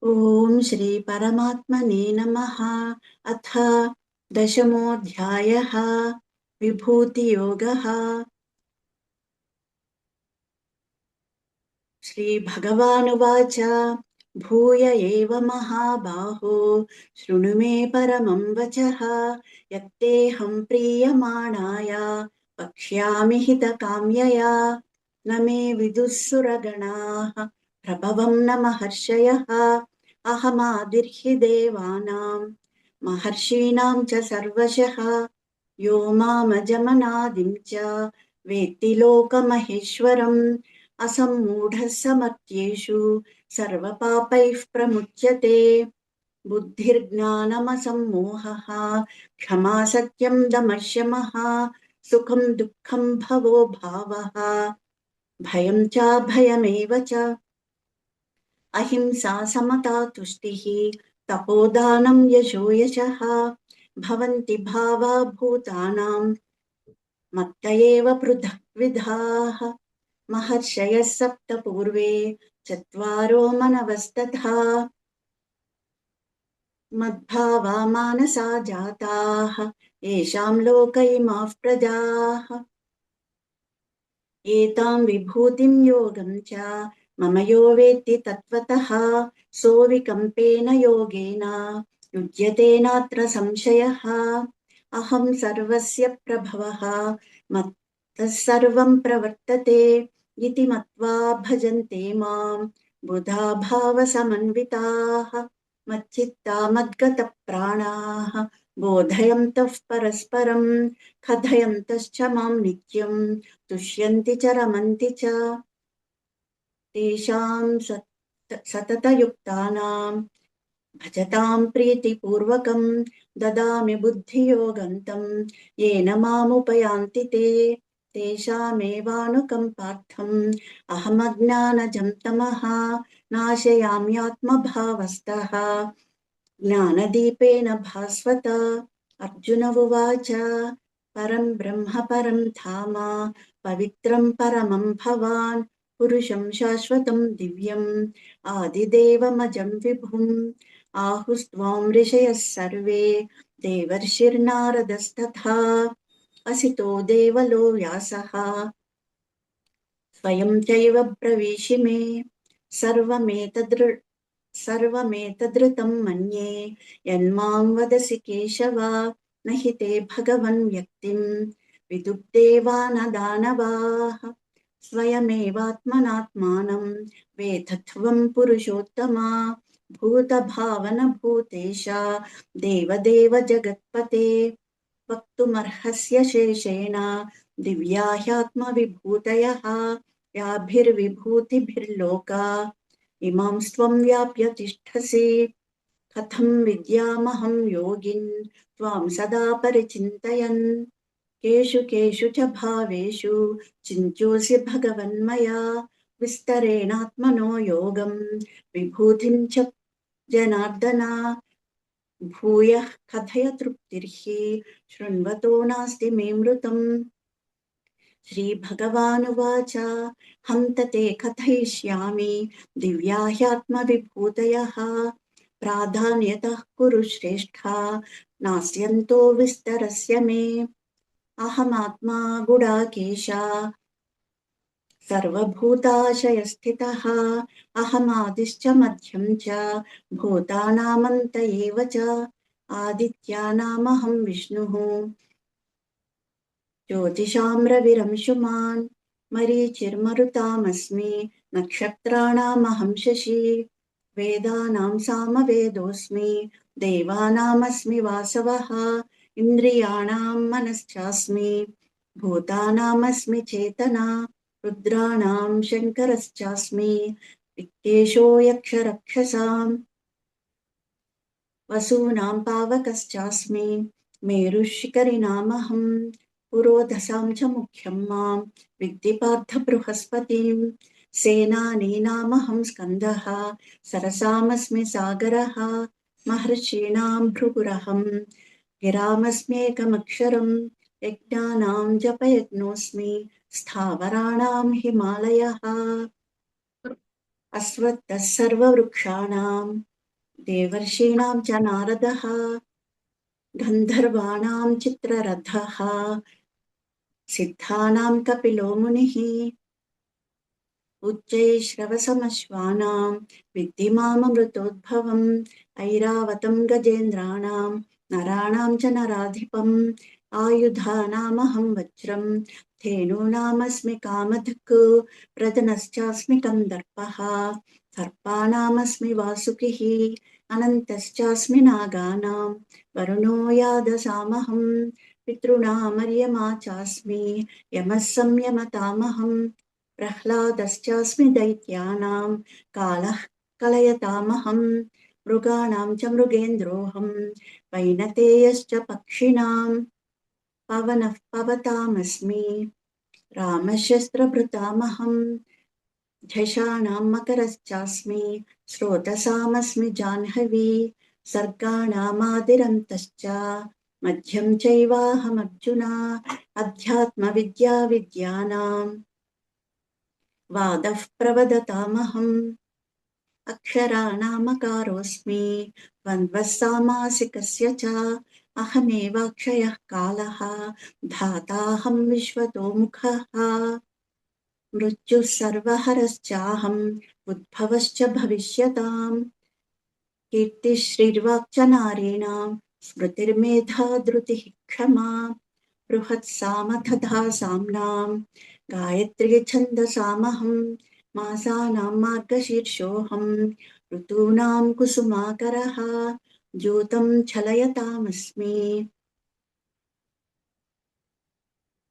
ॐ श्री परमात्मने नमः। अथ दशमोऽध्यायः विभूतियोगः। श्रीभगवानुवाच भूय एव महाबाहो शृणु मे परमं वचः। यत्तेऽहं प्रीयमाणाय वक्ष्यामि हितकाम्यया। न मे विदुः सुरगणाः प्रभवं न महर्षयः। अहमादिर्हि देवानां महर्षीणां च सर्वशः। यो मामजमनादिं च वेत्ति लोकमहेश्वरम्। असम्मूढः समत्येषु सर्वपापैः प्रमुच्यते। बुद्धिर्ज्ञानमसम्मोहः क्षमा सत्यं दमः शमः सुखं दुःखं भवो भावः भयं चाभयमेव च। अहिंसा समता तुष्टिः तपोदानं यशो यशः। भवन्ति भावा भूतानां मत्त एव पृथग्विधाः। महर्षयः सप्त पूर्वे चत्वारो मनवस्तथा मद्भावा मानसा जाताः येषां लोक इमाः प्रजाः। एतां विभूतिं योगं च मम यो वेत्ति तत्त्वतः सोऽविकम्पेन योगेन युज्यते नात्र संशयः। अहं सर्वस्य प्रभवः मत्तः सर्वं प्रवर्तते इति मत्वा भजन्ते मां बुधा भावसमन्विताः। मच्चित्ता मद्गतप्राणाः बोधयन्तः परस्परं कथयन्तश्च मां नित्यं तुष्यन्ति च रमन्ति च। तेषां सततयुक्तानां भजतां प्रीतिपूर्वकं ददामि बुद्धियोगं तं येन मामुपयान्ति ते। तेषामेवानुकम्पार्थम् अहमज्ञानजं तमः नाशयाम्यात्मभावस्तः ज्ञानदीपेन भास्वत। अर्जुन उवाच परं ब्रह्म परं धाम पवित्रं परमं भवान् पुरुषं शाश्वतं दिव्यम् आदिदेवमजं विभुम् आहुस्त्वां ऋषयः सर्वे देवर्षिर्नारदस्तथा असितो देवलो व्यासः स्वयं चैव ब्रवीषि मे सर्वमेतदृतं मन्ये यन्मां वदसि केशव। न हि ते भगवन् व्यक्तिं विदुर्देवानदानवाः स्वयमेवात्मनात्मानं वेदत्वं पुरुषोत्तमा। भूतभावनभूतेश देवदेव जगत्पते वक्तुमर्हस्य शेषेण दिव्या ह्यात्मविभूतयः याभिर्विभूतिभिर्लोका इमां त्वं व्याप्य तिष्ठसि। कथं विद्यामहं योगिन् त्वां सदा परिचिन्तयन् केषु केषु च भावेषु चिन्त्योऽसि भगवन्मया विस्तरेणात्मनो योगं विभूतिं च जनार्दन। भूयः कथय तृप्तिर्हि शृण्वतो नास्ति मे मृतम्। श्रीभगवानुवाच हन्त ते कथयिष्यामि दिव्या ह्यात्मविभूतयः प्राधान्यतः कुरु श्रेष्ठा नास्यन्तो विस्तरस्य मे। अहमात्मा गुडाकेशा सर्वभूताशयस्थितः अहमादिश्च मध्यं च भूतानामन्त एव च। आदित्यानामहं विष्णुः ज्योतिषां रविरंशुमान् मरीचिर्मरुतामस्मि नक्षत्राणामहं शशी। वेदानां सामवेदोऽस्मि देवानामस्मि वासवः इन्द्रियाणां मनश्चास्मि भूतानामस्मि चेतना। रुद्राणां शङ्करश्चास्मि वित्तेषो यक्षरक्षसां वसूनां पावकश्चास्मि मेरुशिखरिणामहं पुरोधसां च मुख्यं मां विद्धि पार्थ बृहस्पतिं। सेनानीनामहं स्कन्दः सरसामस्मि सागरः महर्षीणां भृगुरहं गिरामस्म्येकमक्षरं यज्ञानां जपयज्ञोऽस्मि स्थावराणां हिमालयः। अस्वत्थः सर्ववृक्षाणां देवर्षीणां च नारदः गन्धर्वाणां चित्ररथः सिद्धानां कपिलो मुनिः उच्चैश्रवसमश्वानां विद्धि माममृतोद्भवम् ऐरावतं गजेन्द्राणां नराणां च नराधिपम् आयुधानामहं वज्रं धेनूनामस्मि कामधुक् प्रजनश्चास्मि कन्दर्पः सर्पाणामस्मि वासुकिः अनन्तश्चास्मि नागानां वरुणो यादसामहं पितॄणामर्यमा चास्मि यमः संयमतामहम् प्रह्लादश्चास्मि दैत्यानां कालः कलयतामहं मृगाणां च मृगेन्द्रोऽहं वैनतेयश्च पक्षिणां पवनः पवतामस्मि रामशस्त्रभृतामहं झषाणां मकरश्चास्मि स्रोतसामस्मि जाह्नवी सर्गाणामादिरन्तश्च मध्यं चैवाहमर्जुना अध्यात्मविद्या विद्यानां वादः प्रवदतामहम् अक्षराणामकारोऽस्मि द्वन्द्वः सामासिकस्य च अहमेवाक्षयः कालः धाताहं विश्वतोमुखः मृत्युः सर्वहरश्चाहम् उद्भवश्च भविष्यताम् कीर्तिश्रीर्वाक्च नारीणां स्मृतिर्मेधा धृतिः क्षमा बृहत्सामथधा साम्नां गायत्री छन्दसामहं मासानां मार्गशीर्षोऽहं ऋतूनां कुसुमाकरः द्यूतं छलयतामस्मि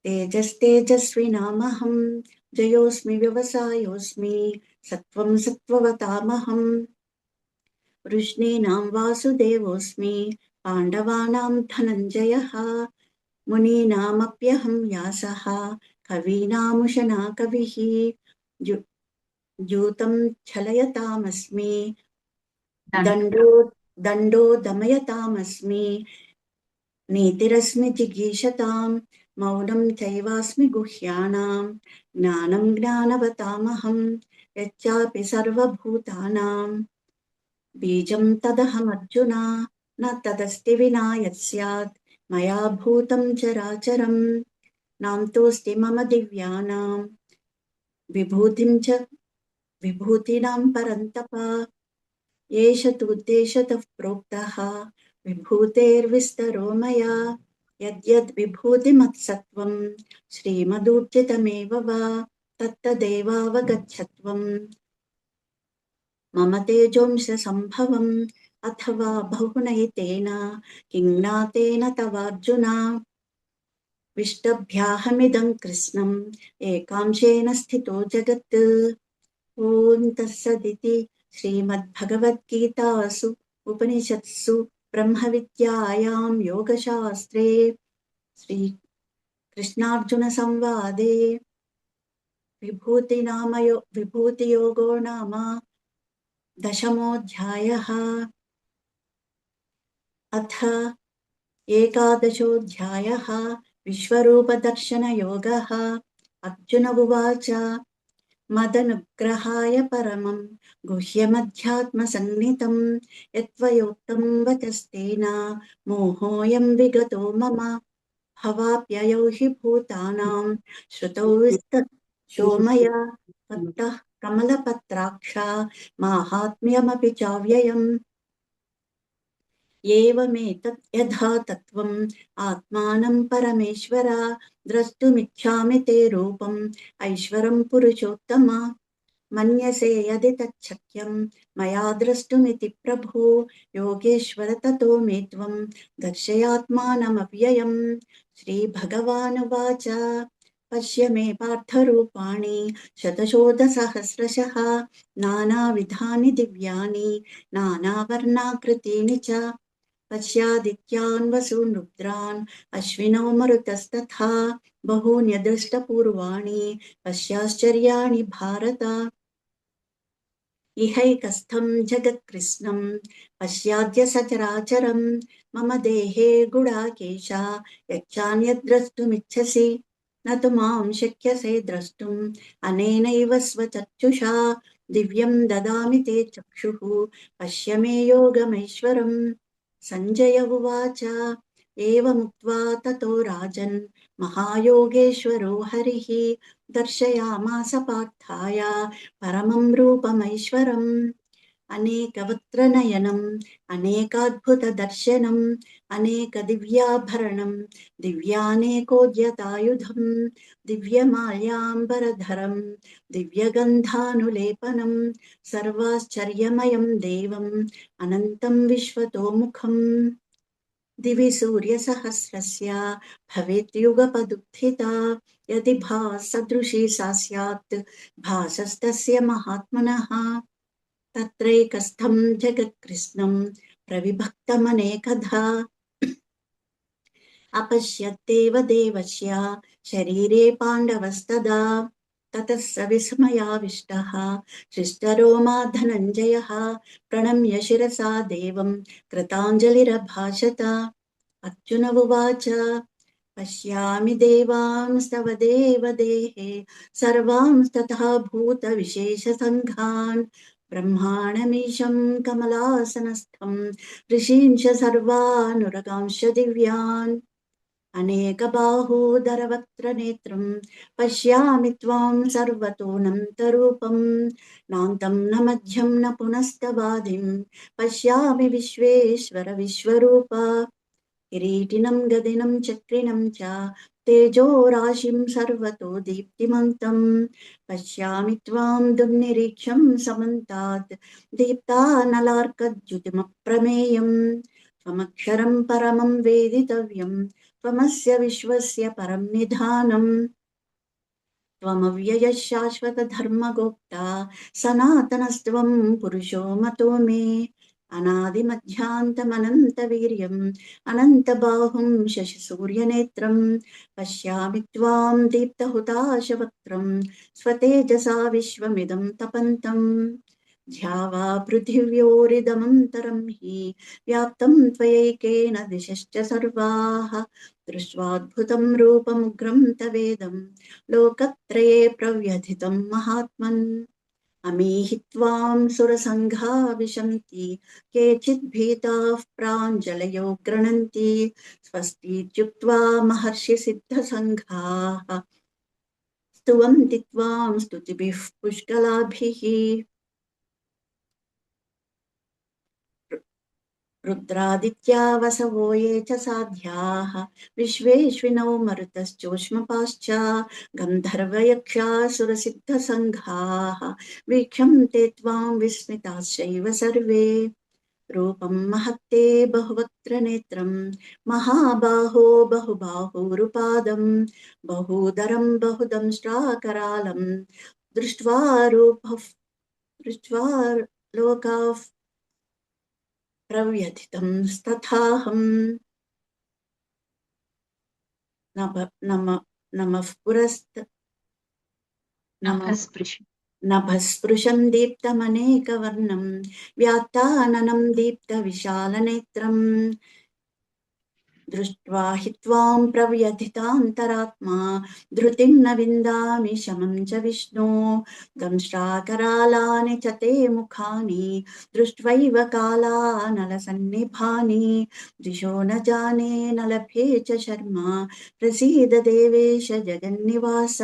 तेजस्तेजस्विनामहं जयोऽस्मि व्यवसायोऽस्मि सत्त्वं सत्त्ववतामहम् वृष्णीनां वासुदेवोऽस्मि पाण्डवानां धनञ्जयः मुनीनामप्यहं व्यासः कवीनामुशना कविः द्यूतं छलयतामस्मि दण्डो दमयतामस्मि नीतिरस्मि जिगीषतां मौनं चैवास्मि गुह्यानां ज्ञानं ज्ञानवतामहं यच्चापि सर्वभूतानां बीजं तदहमर्जुन न तदस्ति विना यत् स्यात् मया भूतं चराचरं नान्तोऽस्ति मम दिव्यानां विभूतिं च विभूतीनां परन्तप एष तूद्देशतः प्रोक्तः विभूतेर्विस्तरो मया यद्यद् विभूतिमत्सत्त्वं श्रीमदूर्जितमेव वा तत्तदेवावगच्छत्वम् मम तेजोंश सम्भवम् अथवा बहुनैतेन किं ज्ञातेन तवार्जुन विष्टभ्याहमिदं कृत्स्नम् एकांशेन स्थितो जगत् ॐ तत्सदिति श्रीमद्भगवद्गीतासु उपनिषत्सु ब्रह्मविद्यायां योगशास्त्रे श्रीकृष्णार्जुनसंवादे विभूतियोगो नाम दशमोऽध्यायः। अथ एकादशोऽध्यायः विश्वरूपदर्शनयोगः। अर्जुन उवाच मदनुग्रहाय परमं गुह्यमध्यात्मसंज्ञितं यत्त्वयोक्तं वचस्तेन मोहोऽयं विगतो मम भवाप्ययौ हि भूतानां श्रुतौ विस्ततो मया त्वत्तः कमलपत्राक्ष माहात्म्यमपि चाव्ययम् एवमेतत् यथा तत्त्वम् आत्मानं परमेश्वर द्रष्टुमिच्छामि ते रूपम् ऐश्वरं पुरुषोत्तम मन्यसे यदि तच्छक्यं मया द्रष्टुमिति प्रभो योगेश्वर ततो मे त्वं दर्शयात्मानमव्ययम् श्रीभगवानुवाच पश्य मे पार्थरूपाणि शतशोधसहस्रशः नानाविधानि दिव्यानि नानावर्णाकृतीनि च पश्यादित्यान् वसून् रुद्रान् अश्विनौ मरुतस्तथा बहून्यदृष्टपूर्वाणि पश्याश्चर्याणि भारत इहैकस्थं जगत्कृत्स्नं पश्याद्य सचराचरं मम देहे गुडाकेश यच्चान्यद्द्रष्टुमिच्छसि न तु मां शक्यसे द्रष्टुम् अनेनैव स्वचक्षुषा दिव्यं ददामि ते चक्षुः पश्य मे योगमैश्वरम्। सञ्जय उवाच एवमुक्त्वा ततो राजन् महायोगेश्वरो हरिः दर्शयामास पार्थाय परमं रूपमैश्वरम्। अनेकवक्त्रनयनम् अनेकाद्भुतदर्शनम् अनेकदिव्याभरणम् दिव्यानेकोद्यतायुधम् दिव्यमाल्याम्बरधरम् दिव्यगन्धानुलेपनम् सर्वाश्चर्यमयम् देवम् अनन्तम् विश्वतोमुखम्। दिवि सूर्यसहस्रस्य भवेद्युगपदुत्थिता यदि भासदृशी सा स्यात् भासस्तस्य महात्मनः। तत्रैकस्थं जगत्कृत्स्नं प्रविभक्तमनेकधा अपश्यद्देव देवस्य शरीरे पाण्डवस्तदा। ततः स विस्मयाविष्टः हृष्टरोमा धनञ्जयः प्रणम्य शिरसा देवं कृताञ्जलिरभाषत। अर्जुन उवाच पश्यामि देवांस्तव देवदेहे सर्वांस्तथा भूतविशेषसङ्घान् ब्रह्माणमीशं कमलासनस्थं ऋषींश सर्वानुरगांश्च दिव्यान् अनेकबाहोदरवक्त्रनेत्रं पश्यामि त्वां सर्वतोऽनन्तरूपं नान्तं न मध्यं न पुनस्तवादिं पश्यामि विश्वेश्वर विश्वरूप। किरीटिनं गदिनं चक्रिणं च तेजोराशिं सर्वतो दीप्तिमन्तं पश्यामि त्वां दुर्निरीक्षं समन्तात् दीप्तानलार्कद्युतिमप्रमेयम्। त्वमक्षरं परमं वेदितव्यं त्वमस्य विश्वस्य परं निधानम्। त्वमव्ययः शाश्वतधर्मगोप्ता सनातनस्त्वं पुरुषो मतो मे अनादिमध्यान्तमनन्तवीर्यम् अनन्तबाहुं शशिसूर्यनेत्रं पश्यामि त्वां दीप्तहुताशवक्त्रं स्वतेजसा विश्वमिदं तपन्तम्। ध्यावा पृथिव्योरिदमन्तरं हि व्याप्तं त्वयैकेन दिशश्च सर्वाः दृष्ट्वाद्भुतं रूपमुग्रं तवेदं लोकत्रये प्रव्यथितं महात्मन्। अमीहि त्वां सुरसङ्घा विशन्ति केचिद्भीताः प्राञ्जलयो गृह्णन्ति स्वस्तीत्युक्त्वा महर्षिसिद्धसङ्घाः स्तुवन्ति त्वां स्तुतिभिः पुष्कलाभिः। रुद्रादित्या वसवो ये च साध्याः विश्वेश्विनौ मरुतश्चोष्मपाश्च गन्धर्वयक्षासुरसिद्धसङ्घाः वीक्षन्ते त्वां विस्मिताश्चैव सर्वे। रूपं महत्ते बहुवक्त्रनेत्रं महाबाहो बहुबाहुरुपादं बहूदरं बहुदंष्ट्राकरालं दृष्ट्वा लोकाः प्रव्यथितं तथाहम्। नमः नभस्पृशं दीप्तमनेकवर्णं व्यात्ताननं दीप्तविशालनेत्रम् दृष्ट्वा हि त्वां प्रव्यथितान्तरात्मा धृतिं न विन्दामि शमं च विष्णो। दंष्ट्राकरालानि च ते मुखानि दृष्ट्वैव कालानलसन्निभानि दिशो न जाने न लभे च शर्मा प्रसीद देवेश जगन्निवास।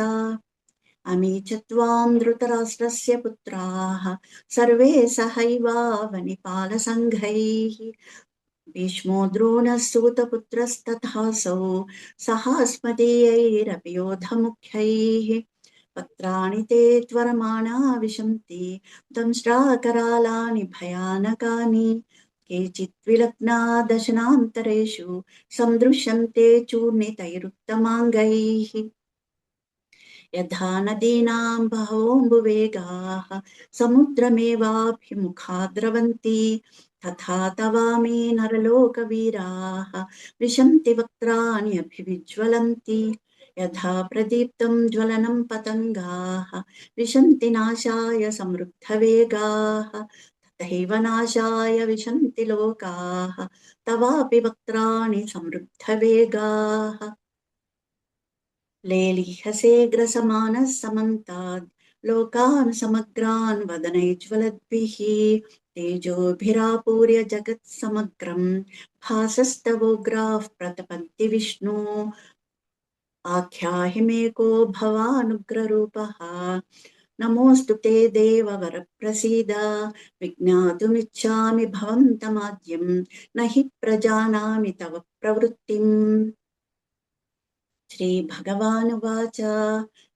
अमी च त्वां धृतराष्ट्रस्य पुत्राः सर्वे सहैवावनिपालसङ्घैः भीष्मो द्रोणः सूतपुत्रस्तथासौ सहास्मदीयैरपि योधमुख्यैः पत्राणि ते त्वरमाणा विशन्ति दंष्ट्राकरालानि भयानकानि केचित् विलग्ना दशनान्तरेषु सन्दृश्यन्ते चूर्णितैरुत्तमाङ्गैः यथा नदीनां बहवोऽम्बुवेगाः समुद्रमेवाभिमुखा द्रवन्ति तथा तवामि नरलोकवीराः विशन्ति वक्त्राणि अभिविज्वलन्ति यथा प्रदीप्तं ज्वलनं पतङ्गाः विशन्ति नाशाय समृद्धवेगाः तथैव नाशाय विशन्ति लोकाः तवापि वक्त्राणि समृद्धवेगाः। लेलिहसे ग्रसमानः समन्ताद् लोकान् समग्रान् वदनैज्वलद्भिः तेजोभिरापूर्य जगत्समग्रम् भासस्तवोग्राः प्रतपन्ति विष्णु आख्याहि मे को भवानुग्ररूपः नमोऽस्तु ते देववर प्रसीद विज्ञातुमिच्छामि भवन्तमाद्यं न हि प्रजानामि तव प्रवृत्तिम् श्रीभगवानुवाच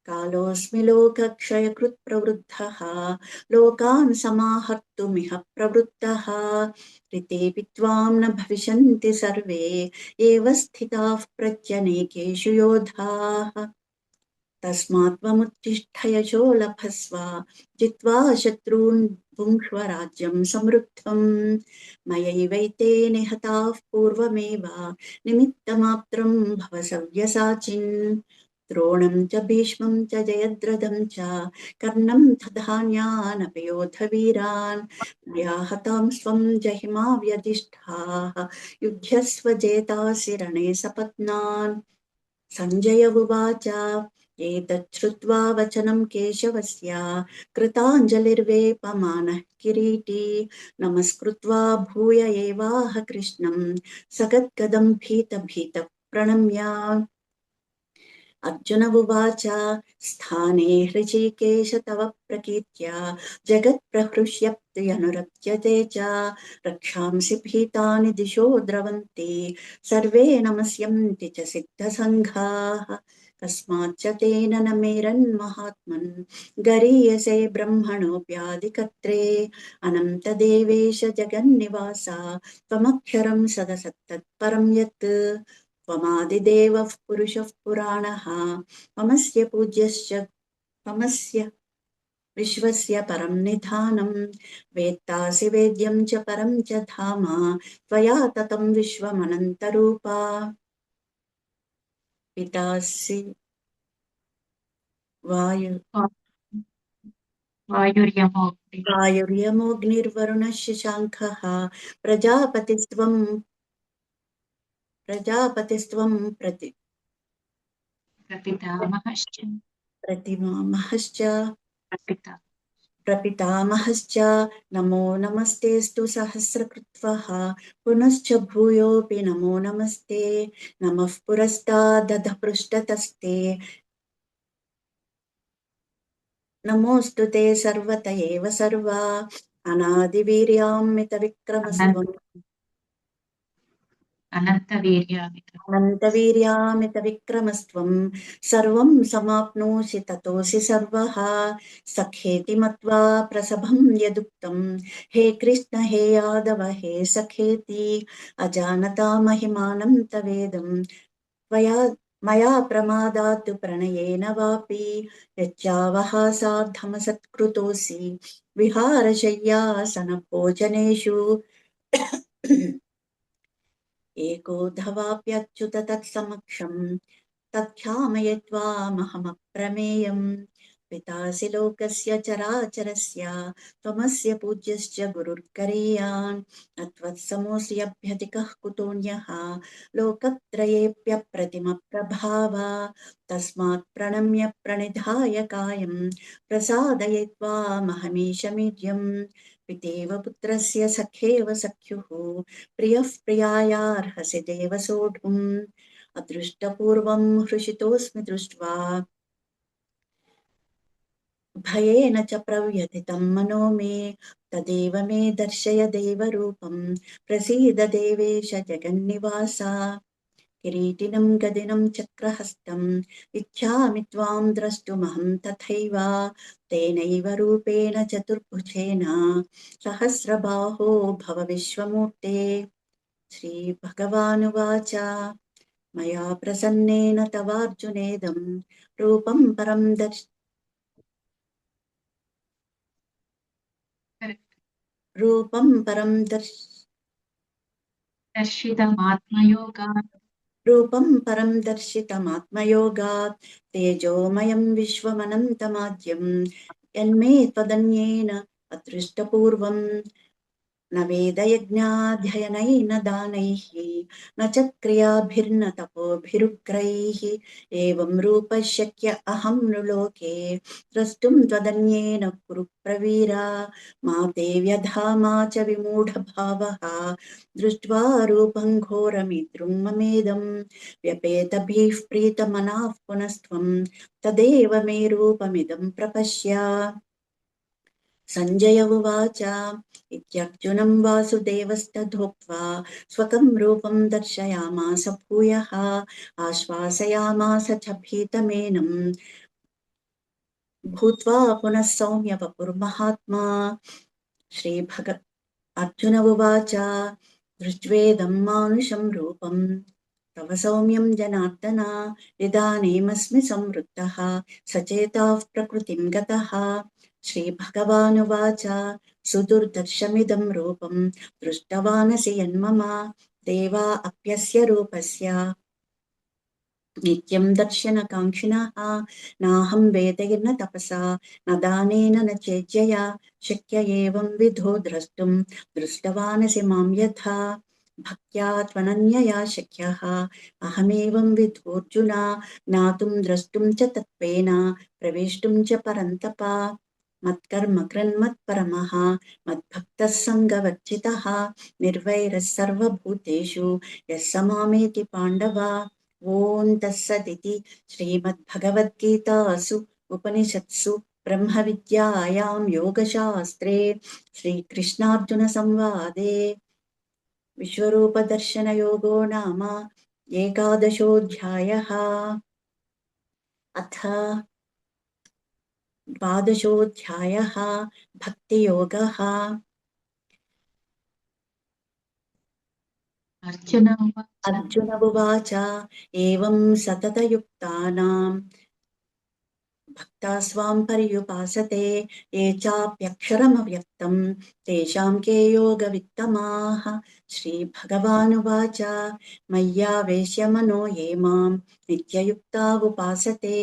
कालोऽस्मि लोकक्षयकृत् प्रवृद्धः लोकान् समाहर्तुमिह प्रवृत्तः ऋतेऽपि त्वां न भविष्यन्ति सर्वे एव स्थिताः प्रत्यनेकेषु योधाः तस्मात् त्वमुत्तिष्ठ यशो लभस्व जित्वा शत्रून् भुङ्क्ष्व राज्यं समृद्धम् मयैवैते निहताः पूर्वमेव निमित्तमात्रं भव सव्यसाचिन् द्रोणं च भीष्मं च जयद्रथं च कर्णं तथान्यानपि योधवीरान् मया हतां स्वं जहिमा व्यधिष्ठाः युध्यस्व जेतासि रणे सपत्नान् सञ्जय उवाच एतत् श्रुत्वा वचनं केशवस्य कृताञ्जलिर्वेपमानः किरीटी नमस्कृत्वा भूय एवाह कृष्णं सगद्गदं भीत प्रणम्य अर्जुन उवाच स्थाने हृषीकेश तव प्रकीर्त्या जगत्प्रहृष्यत्यनुरज्यते च रक्षांसि भीतानि दिशो द्रवन्ति सर्वे नमस्यन्ति च सिद्धसङ्घाः कस्माच्च तेन न मेरन्महात्मन् गरीयसे ब्रह्मणोऽप्यादिकर्त्रे अनन्तदेवेश जगन्निवासा त्वमक्षरं सदसत्तत्परं यत् त्वमादिदेवः पुरुषः पुराणः त्वमस्य पूज्यश्च त्वमस्य विश्वस्य परं निधानं वेत्तासि वेद्यं च परं च धाम त्वया ततं विश्वमनन्तरूपा पितासि वायुर्यमोऽग्निर्वरुणः शशाङ्खः प्रजापतिस्त्वं प्रतिमामहश्च प्रपितामहश्च नमो नमस्तेऽस्तु सहस्रकृत्वः पुनश्च भूयोऽपि नमो नमस्ते नमः पुरस्तादध पृष्ठतस्ते नमोऽस्तु ते सर्वत एव सर्वा अनादिवीर्यामितविक्रमस्त्वम् अनन्तवीर्यामितविक्रमस्त्वं सर्वं समाप्नोषि ततोऽसि सर्वः सखेति मत्वा प्रसभं यदुक्तं हे कृष्ण हे यादव हे सखेति अजानता महिमानं तवेदं त्वया मया प्रमादात् प्रणयेन वापि यच्चावः सार्धमसत्कृतोऽसि विहारशय्यासनभोजनेषु एको धवाप्यच्युत तत्समक्षम् तत्क्षामये त्वामहमप्रमेयम् पितासि लोकस्य चराचरस्य त्वमस्य पूज्यश्च गुरुर्गरीयान् अत्वत्समोऽस्यभ्यधिकः कुतोऽन्यः लोकत्रयेऽप्यप्रतिमप्रभाव तस्मात् प्रणम्य प्रणिधाय कायम् प्रसादये त्वामहमीशमीड्यम् पितेव पुत्रस्य सखेव सख्युः प्रियः प्रियायार्हसि देव सोढुम् अदृष्टपूर्वं हृषितोऽस्मि दृष्ट्वा भयेन च प्रव्यथितं मनो मे तदेव मे दर्शय देवरूपं प्रसीद देवेश जगन्निवासा किरीटिनं गदिनं चक्रहस्तम् इच्छामि त्वां द्रष्टुमहं तथैव तेनैव रूपेण चतुर्भुजेन सहस्रबाहो भव विश्वमूर्ते श्रीभगवानुवाच मया प्रसन्नेन तवार्जुनेदं रूपं परं दर्शितमात्मयोगात् तेजोमयं विश्वमनन्तमाद्यं यन्मे त्वदन्येन अदृष्टपूर्वम् न वेदयज्ञाध्ययनैः न दानैः न च क्रियाभिर्न तपोभिरुग्रैः एवं रूपः शक्य अहं नृलोके द्रष्टुं त्वदन्येन कुरु प्रवीरा मा ते व्यधा मा च विमूढभावः दृष्ट्वा रूपं घोरमिद्रुं ममेदं व्यपेतभिः प्रीतमनाः पुनस्त्वं तदेव मे रूपमिदं प्रपश्य सञ्जय उवाच इत्यर्जुनं वासुदेवस्तथोक्त्वा स्वकं रूपं दर्शयामास भूयः आश्वासयामास च भीतमेनं भूत्वा पुनः सौम्य वपुर्महात्मा अर्जुन उवाच दृष्ट्वेदं मानुषं रूपं तव सौम्यं जनार्दन इदानीमस्मि संवृत्तः सचेताः प्रकृतिं गतः श्रीभगवानुवाच सुदुर्दर्शमिदं रूपं दृष्टवानसि यन्मम देवा अप्यस्य रूपस्य नित्यं दर्शनकाङ्क्षिणः नाहं वेदैर्न तपसा न दानेन न चेज्यया शक्य एवं विधो द्रष्टुं दृष्टवानसि मां यथा भक्त्या त्वनन्यया शक्यः अहमेवं विधोऽर्जुन ज्ञातुं द्रष्टुं च तत्त्वेन प्रवेष्टुं च परन्तप मत्कर्म कृन्मत्परमः मद्भक्तः सङ्गवर्जितः निर्वैरः सर्वभूतेषु यः स मामेति पाण्डव ॐ तत्सदिति श्रीमद्भगवद्गीतासु उपनिषत्सु ब्रह्मविद्यायां योगशास्त्रे श्रीकृष्णार्जुनसंवादे विश्वरूपदर्शनयोगो नाम एकादशोऽध्यायः। अथ द्वादशोऽध्यायः भक्तियोगः। अर्जुन उवाच एवं सततयुक्तानां भक्ता स्वां पर्युपासते ये चाप्यक्षरमव्यक्तं तेषां के योगवित्तमाः श्रीभगवानुवाच मय्यावेश्य मनो ये मां नित्ययुक्ता उपासते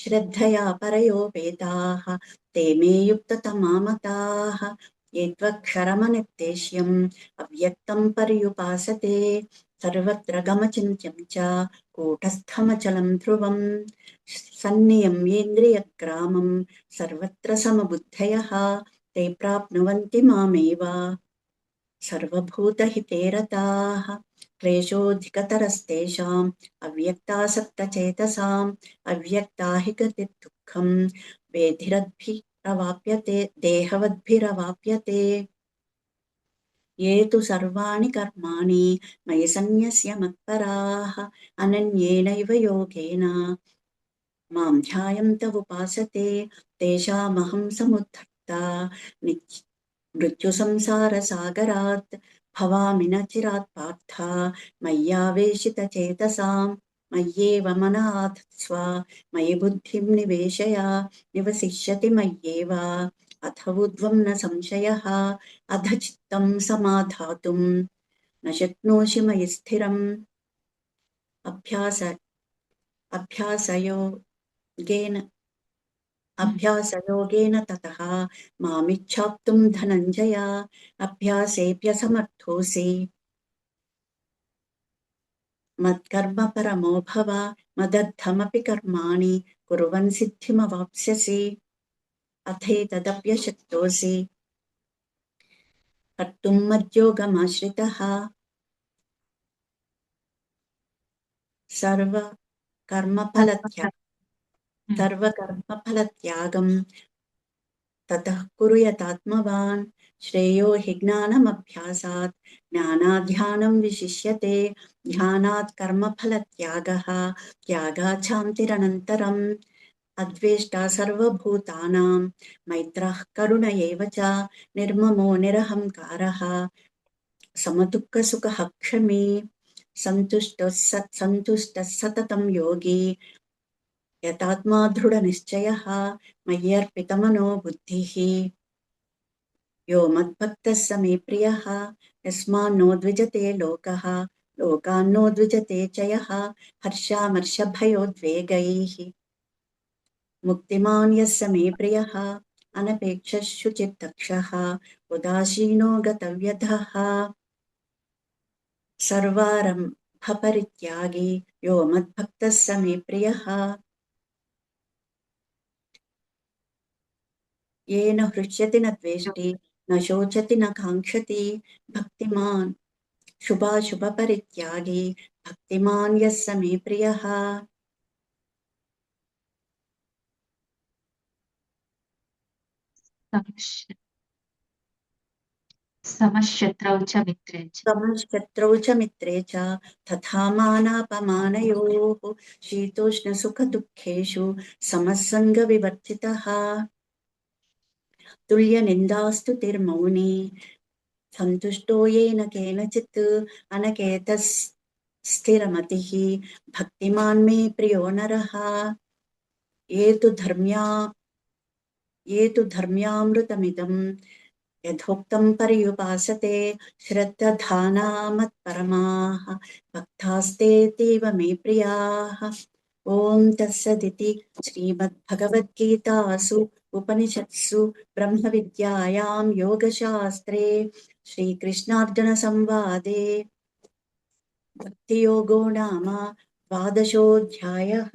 श्रद्धया परयोपेताः ते मे युक्ततमा मताः ये त्वक्षरमनिर्देश्यम् अव्यक्तं पर्युपासते सर्वत्र गमचिन्त्यं च कूटस्थमचलं ध्रुवम् सन्नियम्येन्द्रियग्रामं सर्वत्र समबुद्धयः ते प्राप्नुवन्ति मामेव सर्वभूतहिते रताः क्लेशोऽधिकतरस्तेषाम् अव्यक्तासक्तचेतसाम् अव्यक्ता हि गतिर्दुःखं वेधिरद्भिरवाप्यते देहवद्भिरवाप्यते ये तु सर्वाणि कर्माणि मयि सन्न्यस्य मत्पराः अनन्येनैव योगेन मां ध्यायन्त उपासते तेषामहं समुद्धर्ता मृत्युसंसारसागरात् भवामि न चिरात् पार्थ मय्यावेशितचेतसां मय्येव मनाधत्स्व मयि बुद्धिं निवेशय निवसिष्यति मय्येव अथ ऊर्ध्वं न संशयः अधचित्तं समाधातुं न शक्नोषि मयि स्थिरम् अभ्यासयोगेन ततः मामिच्छाप्तुं धनञ्जय अभ्यासेऽप्यसमर्थोऽसि मत्कर्म परमो भव मदर्थमपि कर्माणि कुर्वन् सिद्धिमवाप्स्यसि अथैतदप्यशक्तोऽसि कर्तुं मद्योगमाश्रितः सर्वकर्मफलत्यागं ततः कुरु यतात्मवान् श्रेयो हि ज्ञानमभ्यासात् ज्ञानाध्यानं विशिष्यते ध्यानात् कर्मफलत्यागः त्यागात् शान्तिरनन्तरम् अद्वेष्टा सर्वभूतानां मैत्रः करुण एव च निर्ममो निरहङ्कारः समदुःखसुखः क्षमी सन्तुष्टः सततं योगी यतात्मा दृढनिश्चयः मय्यर्पितमनो बुद्धिः यो मद्भक्तः स मे प्रियः यस्मान्नो द्विजते लोकः लोकान्नो द्विजते च यः हर्षामर्षभयोद्वेगैः मुक्तिमान् यः स मे प्रियः अनपेक्षः शुचिर्दक्षः उदासीनो गतव्यथः सर्वारम्भपरित्यागी यो मद्भक्तः स मे प्रियः येन हृष्यति न द्वेष्टि न शोचति न काङ्क्षति भक्तिमान् शुभाशुभपरित्यागी भक्तिमान् यः स मे प्रियः समशत्रौ च मित्रे च समशत्रौ च मित्रे च तथा मानापमानयोः शीतोष्णसुखदुःखेषु समः सङ्गविवर्जितः तुल्यनिन्दास्तुतिर्मौनी सन्तुष्टो येन केनचित् अनकेतः स्थिरमतिः भक्तिमान् मे प्रियो नरः ये तु धर्म्यामृतमिदं यथोक्तं पर्युपासते श्रद्धाना मत्परमाः भक्तास्तेऽतीव मे प्रियाः ॐ तत्सदिति श्रीमद्भगवद्गीतासु उपनिषत्सु ब्रह्मविद्यायां योगशास्त्रे श्रीकृष्णार्जुनसंवादे भक्तियोगो नाम द्वादशोऽध्यायः।